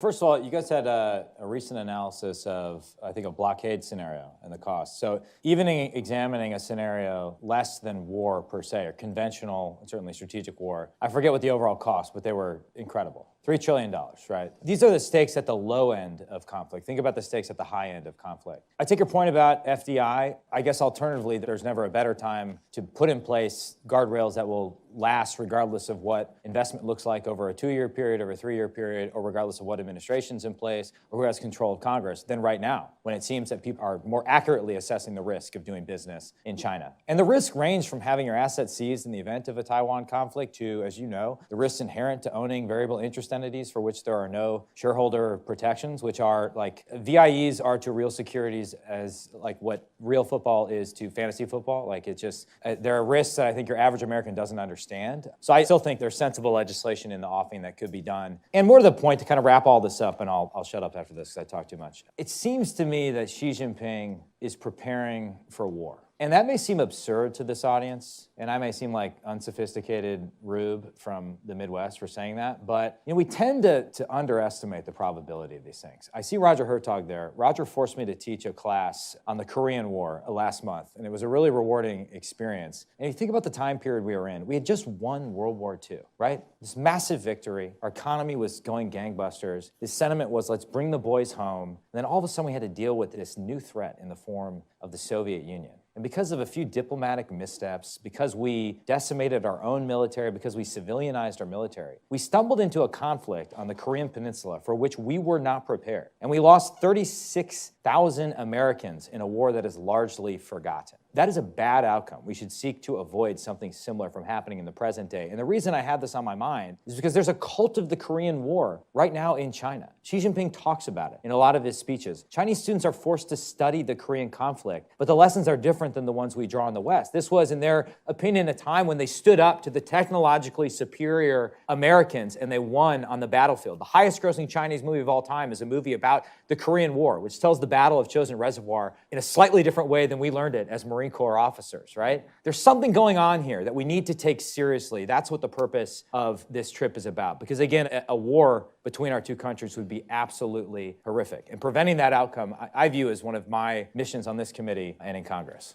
First of all, you guys had a recent analysis of, I think, a blockade scenario and the cost. So even examining a scenario less than war per se, or conventional, certainly strategic war, I forget what the overall cost, but they were incredible. $3 trillion, right? These are the stakes at the low end of conflict. Think about the stakes at the high end of conflict. I take your point about FDI. I guess alternatively, there's never a better time to put in place guardrails that will last regardless of what investment looks like over a 2-year period, over a 3-year period, or regardless of what administration's in place or who has control of Congress than right now, when it seems that people are more accurately assessing the risk of doing business in China. And the risk range from having your assets seized in the event of a Taiwan conflict to, as you know, the risks inherent to owning variable interest entities for which there are no shareholder protections, which are like VIEs are to real securities as like what real football is to fantasy football. Like it's just, there are risks that I think your average American doesn't understand. So I still think there's sensible legislation in the offing that could be done. And more to the point, to kind of wrap all this up, and I'll shut up after this because I talk too much. It seems to me that Xi Jinping is preparing for war. And that may seem absurd to this audience, and I may seem like unsophisticated rube from the Midwest for saying that, but we tend to underestimate the probability of these things. I see Roger Hertog there. Roger forced me to teach a class on the Korean War last month, and it was a really rewarding experience. And if you think about the time period we were in, we had just won World War II, right? This massive victory. Our economy was going gangbusters. The sentiment was, let's bring the boys home. And then all of a sudden we had to deal with this new threat in the form of the Soviet Union. And because of a few diplomatic missteps, because we decimated our own military, because we civilianized our military, we stumbled into a conflict on the Korean Peninsula for which we were not prepared. And we lost 36,000 Americans in a war that is largely forgotten. That is a bad outcome. We should seek to avoid something similar from happening in the present day. And the reason I have this on my mind is because there's a cult of the Korean War right now in China. Xi Jinping talks about it in a lot of his speeches. Chinese students are forced to study the Korean conflict, but the lessons are different than the ones we draw in the West. This was, in their opinion, a time when they stood up to the technologically superior Americans and they won on the battlefield. The highest grossing Chinese movie of all time is a movie about the Korean War, which tells the Battle of Chosin Reservoir in a slightly different way than we learned it as Marine Corps officers, right? There's something going on here that we need to take seriously. That's what the purpose of this trip is about. Because again, a war between our two countries would be absolutely horrific. And preventing that outcome, I view as one of my missions on this committee and in Congress.